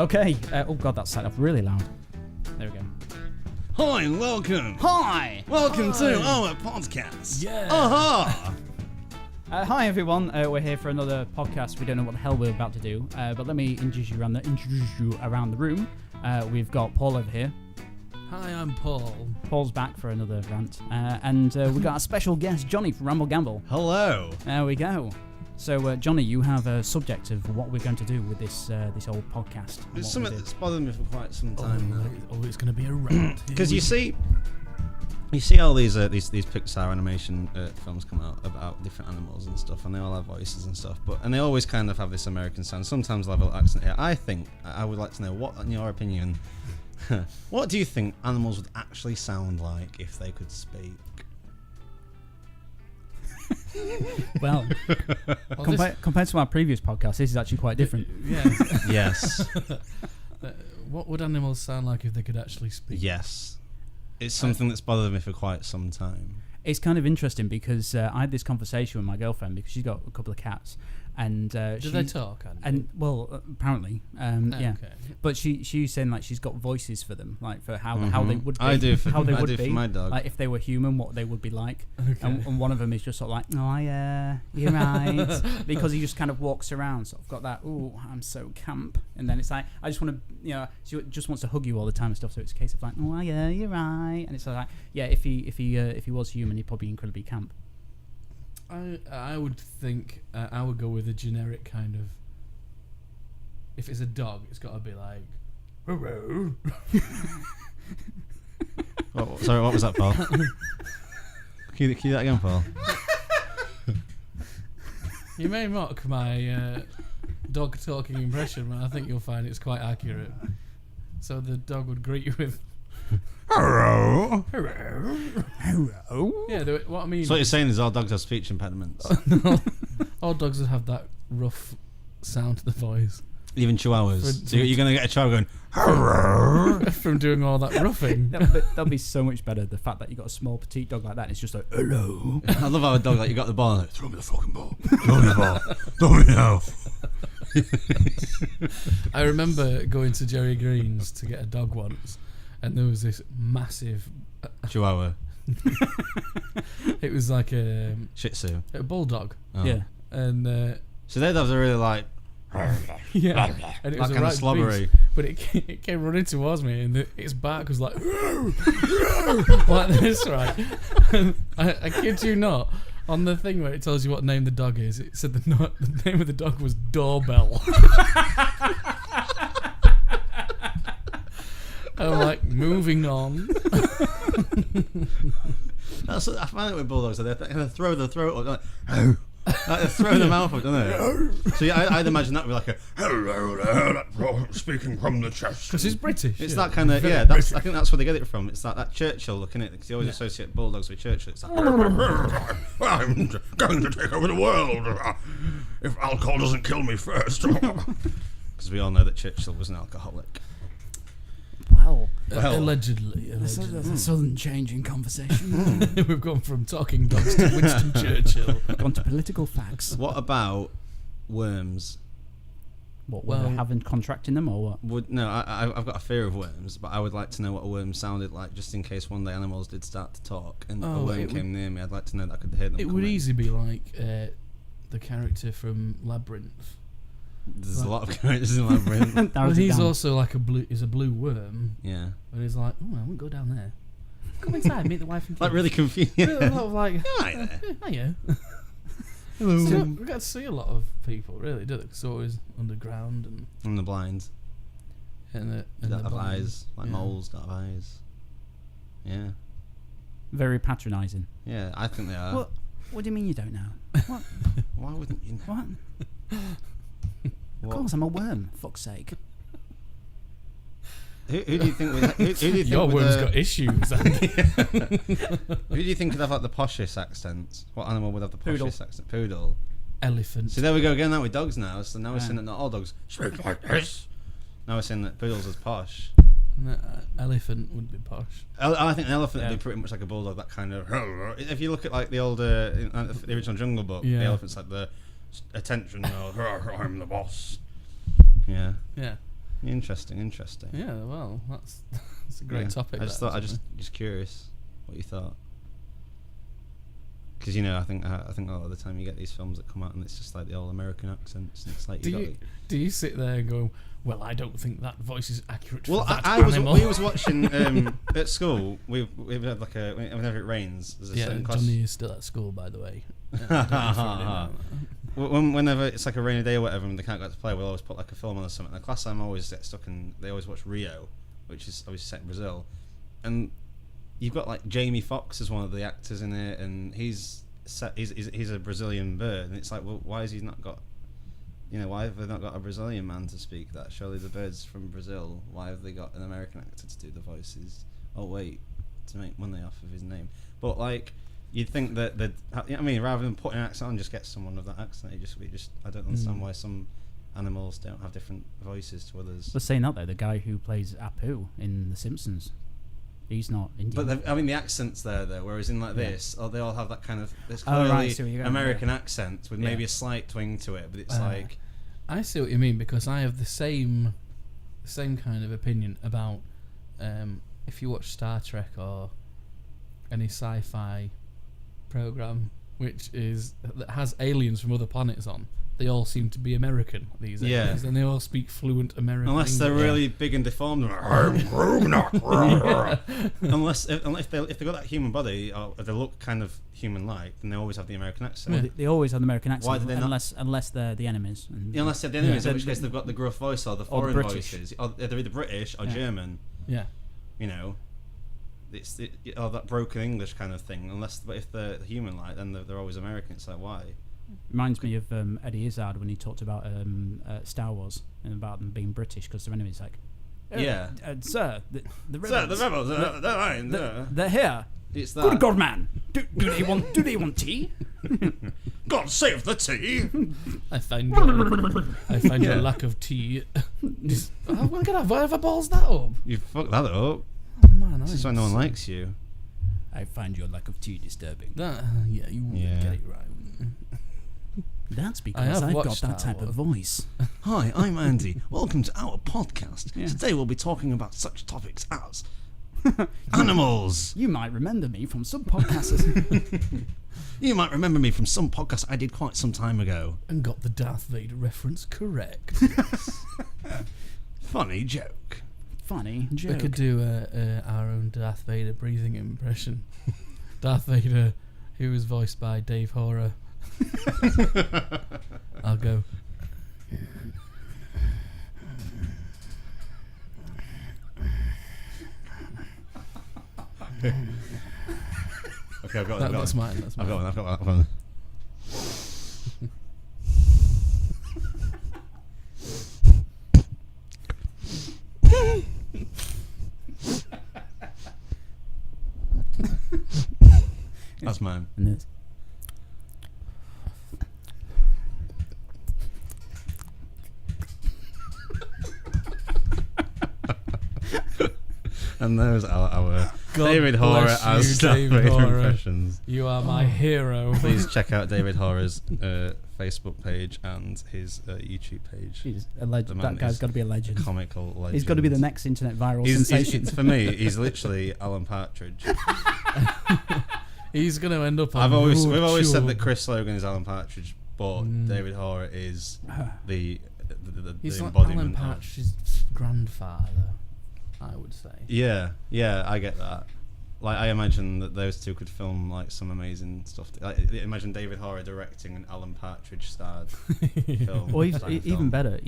Okay. Oh god, that set up really loud. There we go. Hi and welcome. Hi. Welcome to our podcast. Yeah. Aha. Hi everyone. We're here for another podcast. We don't know what the hell we're about to do, but let me introduce you around the room. We've got Paul over here. Hi, I'm Paul. Paul's back for another rant, and we got a special guest, Jonny from Ramble Gamble. Hello. There we go. So, Jonny, you have a subject of what we're going to do with this old podcast. It's something that's bothered me for quite some time now. It's going to be a rant. Because you see all these Pixar animation films come out about different animals and stuff, and they all have voices and stuff, and they always kind of have this American sound. Sometimes they'll have an accent here. I think I would like to know, what, in your opinion, what do you think animals would actually sound like if they could speak? Well, compared to our previous podcast, this is actually quite different. Yes. Yes. What would animals sound like if they could actually speak? Yes. It's something that's bothered me for quite some time. It's kind of interesting because I had this conversation with my girlfriend because she's got a couple of cats, and do they talk? And well, apparently, yeah. Okay. But she's saying like she's got voices for them, like for how they would be. I do for for my dog. Like if they were human, what they would be like. Okay. And one of them is just sort of like, oh yeah, you're right, because he just kind of walks around, sort of got that. Oh, I'm so camp, and then it's like I just want to, she just wants to hug you all the time and stuff. So it's a case of like, oh yeah, you're right, and it's like, yeah, if he was human, he'd probably be incredibly camp. I would think I would go with a generic kind of. If it's a dog, it's got to be like, hello. Sorry, what was that, Paul? Can you do that again, Paul? You may mock my dog talking impression, but I think you'll find it's quite accurate. So the dog would greet you with, hello. hello. Hello. Yeah, what I mean. So what you're saying is all dogs have speech impediments. No, all dogs would have that rough sound to the voice. Even chihuahuas. So you're going to get a chihuahua going, hello. From doing all that roughing. That'll be so much better. The fact that you got a small petite dog like that, and it's just like, hello. I love how a dog, like, you got the ball, and like, throw me the fucking ball. Throw me the ball. Throw me now. I remember going to Jerry Green's to get a dog once, and there was this massive Chihuahua. It was like a Shih Tzu. bulldog. Oh. Yeah. And So their dogs are really like, yeah, and it was like a kind of right slobbery. beast, but it came running towards me, and its bark was like like this, right? And I kid you not, on the thing where it tells you what name the dog is, it said the name of the dog was Doorbell. I'm like, moving on. That's what I find it with bulldogs. They kind of throw the throat, like, oh. Like they throw the mouth up, don't they? So yeah, I'd imagine that would be like a hello there, speaking from the chest. Because he's British. It's yeah. that kind of, yeah. I think that's where they get it from. It's like that Churchill look, innit? Because you always associate bulldogs with Churchill. It's like, I'm going to take over the world if alcohol doesn't kill me first. Because we all know that Churchill was an alcoholic. Well, Allegedly. that's a sudden change in conversation. We've gone from talking dogs to Winston Churchill. Gone to political facts. What about worms? What, Well, having contracting them or what? I've got a fear of worms, but I would like to know what a worm sounded like, just in case one day animals did start to talk and a worm came near me. I'd like to know that I could hear them. It would easily be like the character from Labyrinth. There's a lot of characters in Labyrinth. Well, he's also like a blue worm. Yeah. And he's like, oh, I won't go down there. Come inside, meet the wife and kids. Like really confused. A lot of like, Hi there. hiya. Hello. So we get to see a lot of people, really, do they? It's always underground And the blinds. and That the have blind. eyes. Like moles that have eyes. Yeah. Very patronising. Yeah, I think they are. What do you mean you don't know? What? Why wouldn't you know? What? Of course, I'm a worm. Fuck's sake. Who do you think would... Who do you think Your would, worm's got issues. Who do you think could have like the poshest accents? What animal would have the poshest Poodle. accent? Poodle. Elephant. So there we go again. That with dogs now. So now we're saying that not all dogs speak like this. Now we're saying that poodles is posh. No, elephant would be posh. I think an elephant would be pretty much like a bulldog. That kind of. If you look at like the older, the original Jungle Book, the elephant's like the attention. I'm the boss. Yeah. Yeah. Interesting. Yeah, well, that's a great topic. I just thought, just curious what you thought. Because I think a lot of the time you get these films that come out and it's just like the old American accents, and it's like do you sit there and go, well, I don't think that voice is accurate? Well, for that we was watching at school. We've had like whenever it rains, there's a certain class. Johnny is still at school, by the way. Whenever it's like a rainy day or whatever, and they can't go out to play, we'll always put like a film on or something. The class I'm always get stuck in, they always watch Rio, which is obviously set in Brazil, and you've got like Jamie Foxx as one of the actors in it, and he's a Brazilian bird, and it's like, well, why has he not got, why have they not got a Brazilian man to speak that? Surely the bird's from Brazil. Why have they got an American actor to do the voices? Oh wait, to make money off of his name. But like, you'd think that rather than putting an accent on, just get someone of that accent. I don't understand why some animals don't have different voices to others. But saying that though, the guy who plays Apu in The Simpsons, he's not Indian. But the accent's there though, whereas in like this, they all have that kind of clearly American accent with maybe a slight twang to it, but it's like. I see what you mean, because I have the same kind of opinion about if you watch Star Trek or any sci-fi program that has aliens from other planets on. They all seem to be American, these aliens, and they all speak fluent American unless they're really big and deformed. Unless if they got that human body, or they look kind of human-like, then they always have the American accent. Well, they always have the American accent. Why do they unless they're the enemies? Unless they're the enemies, in which case they've got the gruff voice or the foreign voices. Or they're either British or German. Yeah. It's that broken English kind of thing. But if they're human-like, then they're always American. It's like, why? Reminds me of Eddie Izzard when he talked about Star Wars and about them being British because their enemies. Like, sir, the rebels, they're here. It's that. Good God, man! Do they want tea? God save the tea! I find your lack of tea. How whatever balls that up? You fucked that up. Oh, man, this is why no one likes you. I find your lack of tea disturbing. You won't get it right. That's because I've got that type of voice. Hi, I'm Andy. Welcome to our podcast. Today we'll be talking about such topics as animals. You might remember me from some podcasts. You might remember me from some podcast I did quite some time ago. And got the Darth Vader reference correct. Funny joke. Funny joke. We could do our own Darth Vader breathing impression. Darth Vader, who was voiced by Dave Horer. I'll go. Okay, I've got one. That's mine. I've got one. That's mine. And those are our David Horer as Darth Vader impressions. You are my hero. Please check out David Horer's Facebook page and his YouTube page. He's a legend. That guy's got to be a legend. Comical legend. He's got to be the next internet viral sensation. For me, he's literally Alan Partridge. He's going to end up. We've always said that Chris Logan is Alan Partridge, but David Horer is the he's embodiment. Like Alan Partridge's grandfather, I would say. Yeah, I get that. Like, I imagine that those two could film like some amazing stuff. Like, imagine David Horer directing an Alan Partridge starred film. Or even better,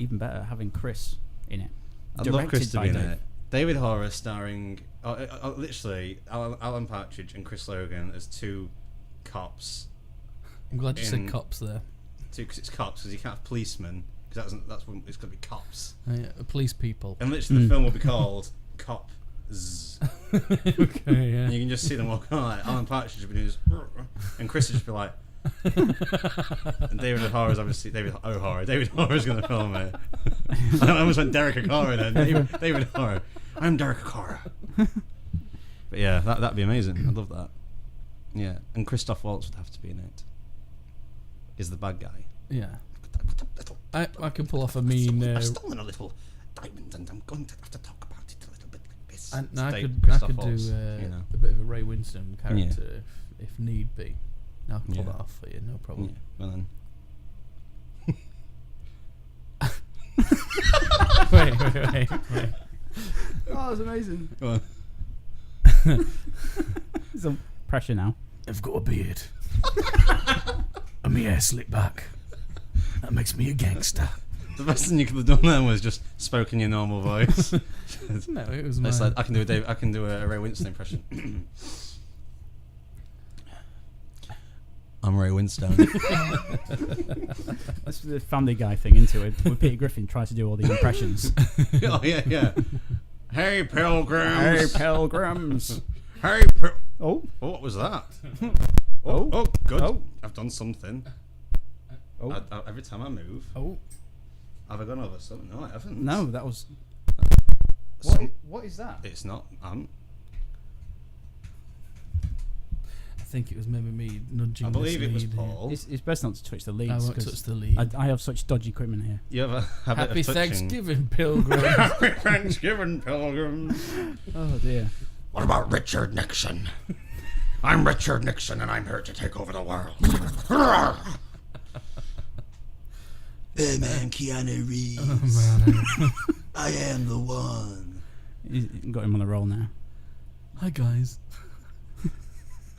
having Chris in it. I'd love Chris to be in it. David Horer starring, literally, Alan Partridge and Chris Logan as two cops. I'm glad you said cops there. Because it's cops, because you can't have policemen. Because that's when it's going to be cops. Police people. And literally the film will be called Cop Z. Okay, yeah. And you can just see them walking on, like Alan Partridge will be doing this, and Chris will just be like, and David O'Hara is obviously David O'Hara is going to film it. I almost went Derek O'Hara then. David O'Hara. I'm Derek O'Hara. But yeah, that'd be amazing. I'd love that. Yeah, and Christoph Waltz would have to be in it. Is the bad guy. Yeah. I can pull off a mean. I've stolen a little diamonds, and I'm going to have to talk about it a little bit like this. And It's I Dave could Christoph do Waltz, you know. a bit of a Ray Winston character if need be. I can pull Yeah. that off for you, no problem. Yeah. Well then. wait. Oh, it's amazing. Go on. There's some pressure now. I've got a beard. And my hair slicked back. That makes me a gangster. The best thing you could have done then was just spoke in your normal voice. No, it was my... It's like I can do a Ray Winston impression. I'm Ray Winston. That's the Family Guy thing into it. Where Peter Griffin tries to do all the impressions. Oh yeah. Hey pilgrims. Hey, pilgrims. Hey Oh, what was that? Oh. Oh, good. Oh. I've done something. oh, Every time I move, oh. have I gone over something? No, I haven't. No, that was. What is that? It's not. I think it was maybe me nudging I believe this it was lead here. Paul. It's best not to touch the leads. I won't 'cause touch the lead. I have such dodgy equipment here. You have a habit Happy of touching. Thanksgiving, pilgrim. Happy Thanksgiving, pilgrims. Oh dear. What about Richard Nixon? I'm Richard Nixon, and I'm here to take over the world. Hey man, Keanu Reeves. Oh, man. I am the one. He's got him on the roll now. Hi, guys.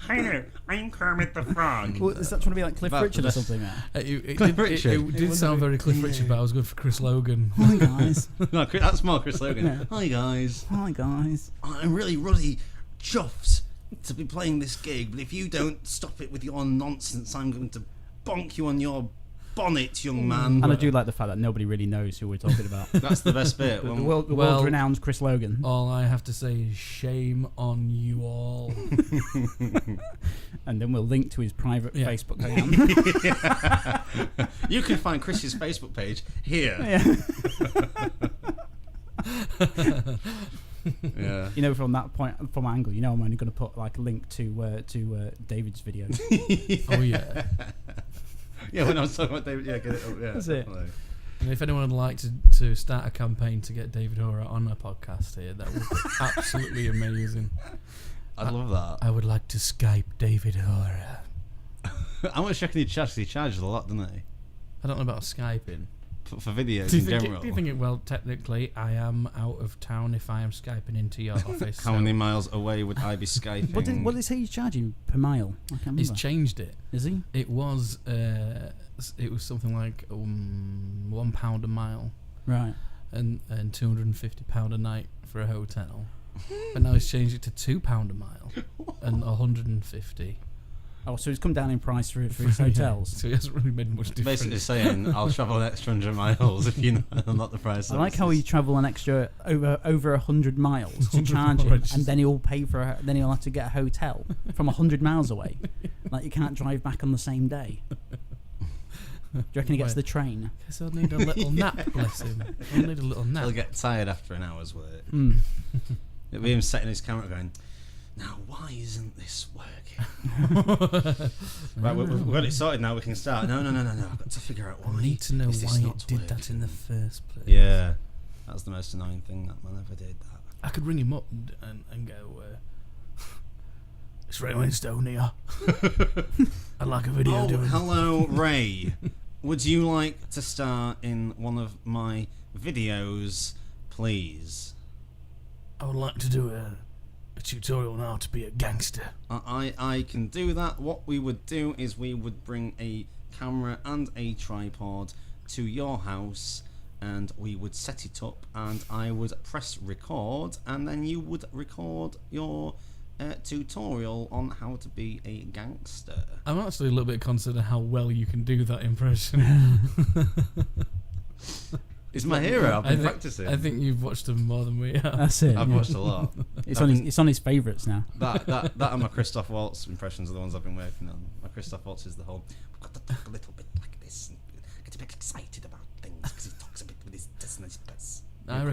Hi there, I'm Kermit the Frog. Well, is that trying to be like Cliff That- Richard or that- something? There? Cliff Richard. It did sound very Cliff Richard, but I was good for Chris Logan. Hi guys. No, that's more Chris Logan. Yeah. Hi guys. Hi guys. I'm really chuffed to be playing this gig, but if you don't stop it with your nonsense, I'm going to bonk you on your bonnet, young man. And I do like the fact that nobody really knows who we're talking about. That's the best bit. The when- world-renowned Chris Logan. All I have to say is shame on you all. And then we'll link to his private Yeah. Facebook account. You can find Chris's Facebook page here. Yeah. You know, from that point, from my angle, you know, I'm only going to put like a link to David's video. Oh, yeah. Yeah, when I was talking about David, yeah, get it up, yeah. That's it. definitely. And if anyone would like to start a campaign to get David Hora on a podcast here, that would be absolutely amazing. I'd love that. I would like to Skype David Hora. How much reckon he charges? He charges a lot, doesn't he? I don't know about Skyping. For videos Do you in think general. do you think it? Well, technically, I am out of town if I am Skyping into your office. How so many miles away would I be Skyping? What did he say he's charging per mile? I can't remember. He's changed it. Is he? It was something like £1 a mile Right. and £250 a night for a hotel. But now he's changed it to £2 a mile and 150. Oh, so he's come down in price for his hotels. So he hasn't really made much difference. Basically saying, I'll travel an extra 100 miles if you not the price. I like how he travel an extra over 100 miles to 100 charge him, miles. and then he'll pay for. Then he'll have to get a hotel from 100 miles away. Like you can't drive back on the same day. Do you reckon he gets the train? Guess I'll need a little nap, bless him. I'll need a little nap. He'll get tired after an hour's work. Mm. It'll be him setting his camera going, now why isn't this working? Right, we've got it sorted now, we can start. No, I've got to figure out why. I need to know is this why not it did that working? in the first place. Yeah, that's the most annoying thing that man ever did. That. I could ring him up and go, it's Ray Winstone here. I'd like a video Oh, doing. hello, Ray. Would you like to star in one of my videos, please? I would like to do a tutorial on how to be a gangster. I can do that. What we would do is we would bring a camera and a tripod to your house and we would set it up and I would press record and then you would record your tutorial on how to be a gangster. I'm actually a little bit concerned how well you can do that impression. It's my hero. I've been practicing. I think you've watched them more than we have. That's it. I've yeah. watched a lot. It's on his favourites now. That and my Christoph Waltz impressions are the ones I've been working on. My Christoph Waltz is the whole. We've got to talk a little bit like this and get a bit excited about things because he talks a bit with his this and his bits. I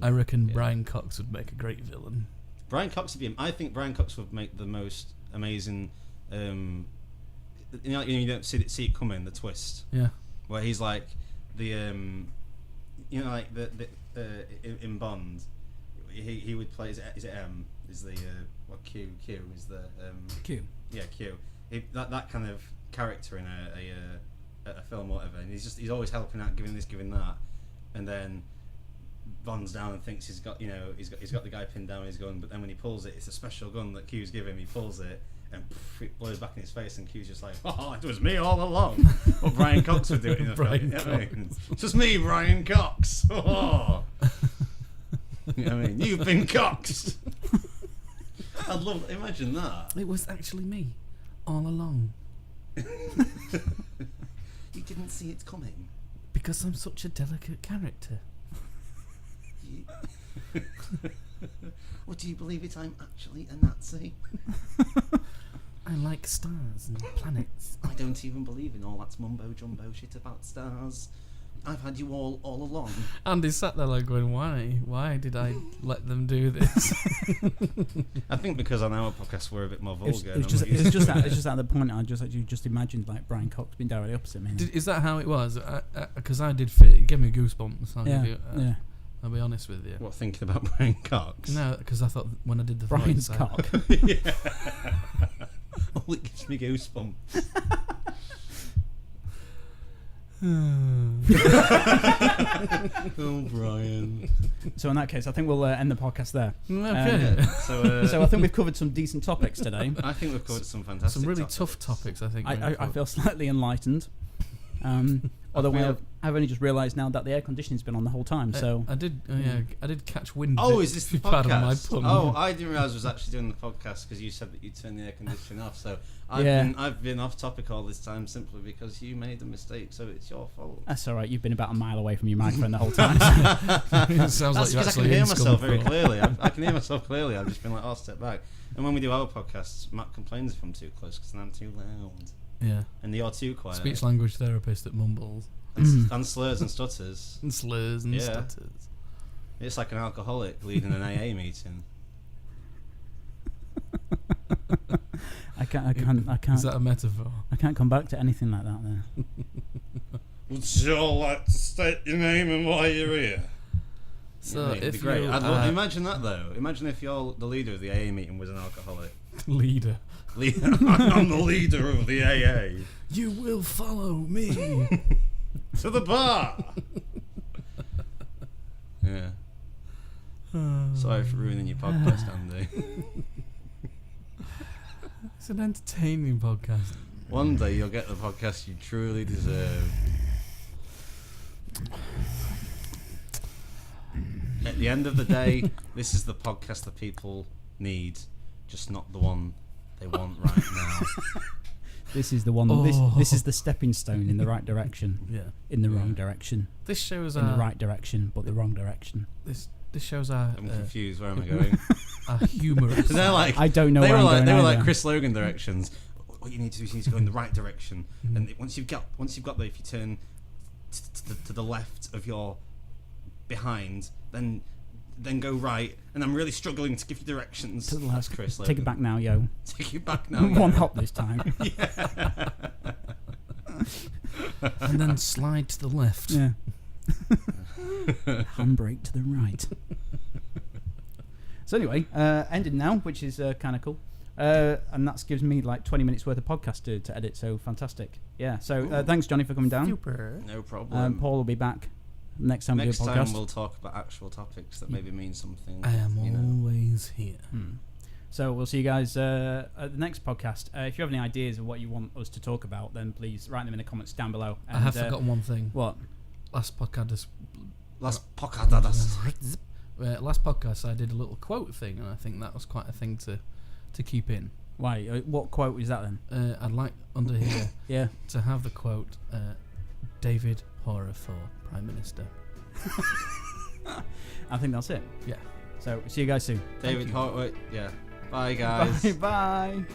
reckon Brian Cox would make a great villain. Brian Cox would be. I think Brian Cox would make the most amazing. You don't see it coming. The twist Yeah. where he's like the you know, like in Bond, he would play. Is it M? Is the what Q is the Q. Yeah, Q. That kind of character in a film or whatever, and he's always helping out, giving this, giving that, and then Bond's down and thinks he's got the guy pinned down with his gun, but then when he pulls it, it's a special gun that Q's give him. He pulls it and it blows back in his face, and Q's just like, "Oh, it was me all along." What Brian Cox would do it in the film. You know what I mean? It's just me, Brian Cox. Oh. You know what I mean? You've been coxed. I'd love. Imagine that. It was actually me, all along. You didn't see it coming. Because I'm such a delicate character. What, do you believe it? I'm actually a Nazi. I like stars and planets. I don't even believe in all that mumbo jumbo shit about stars. I've had you all along. Andy sat there like going, why did I let them do this? I think because on our podcast we're a bit more vulgar. It's just at the point I just imagined like Brian Cox being directly opposite me. Is that how it was? Because I did fit. It gave me goosebumps. I'll be honest with you. What, thinking about Brian Cox? No, because I thought when I did the Brian's voice, cock. Yeah. Oh, it gives me goosebumps. Oh, Brian. So in that case, I think we'll end the podcast there. Okay. So I think we've covered some decent topics today. I think we've covered some fantastic some really topics. tough topics, I think. I feel slightly enlightened. Although I've only just realised now that the air conditioning's been on the whole time. So I did catch wind. Oh, is this the Pardon my podcast? pun. Oh, I didn't realise I was actually doing the podcast because you said that you turned the air conditioning off. So I've been off topic all this time simply because you made a mistake. So it's your fault. that's all right. You've been about a mile away from your microphone the whole time. It sounds That's like you're because I actually can hear in myself very Scunthorpe. clearly. I can hear myself clearly. I've just been like, step back. And when we do our podcasts, Matt complains if I'm too close because then I'm too loud. Yeah. And you're too quiet. Speech language therapist that mumbles. And slurs and stutters. And slurs and Yeah. stutters. It's like an alcoholic leading an AA meeting. I can't. Is that a metaphor? I can't come back to anything like that. There. Would you all like to state your name and why you're here? So It'd be if great. you Imagine that though. Imagine if the leader of the AA meeting was an alcoholic. leader, I'm the leader of the AA. you will follow me. To the bar. Yeah. Sorry for ruining your podcast, Andy. It's an entertaining podcast. One day you'll get the podcast you truly deserve. At the end of the day, this is the podcast that people need, just not the one they want right now. This is the one. This is the stepping stone in the right direction. Yeah. In the wrong direction. This shows In the right direction, but the wrong direction. This shows our I'm confused. Where am I going? our humorous. So they're like, I don't know they where were I'm like, going they were like either. Chris Logan directions. What you need to do is you need to go in the right direction, and once you've got there, if you turn to the left of your behind, then go right. And I'm really struggling to give you directions. To the That's left. Chris Logan. Take it back now, yo. Take it back now. One hop this time. And then slide to the left. Yeah. Handbrake to the right. So anyway, ending now, which is kind of cool. And that gives me like 20 minutes worth of podcast to edit, so fantastic. Yeah, so thanks, Johnny, for coming down. Super. No problem. Paul will be back next time we do a Next podcast. time we'll talk about actual topics that maybe mean something. I am you know. always here. So we'll see you guys at the next podcast. If you have any ideas of what you want us to talk about, then please write them in the comments down below. And, I have forgotten one thing. What? Last podcast, Last I did a little quote thing, and I think that was quite a thing to keep in. Why? What quote is that then? I'd like under here Yeah. to have the quote, David Horror for Prime Minister. I think that's it. Yeah. So see you guys soon. David Hartwick. Yeah. Bye, guys. Bye.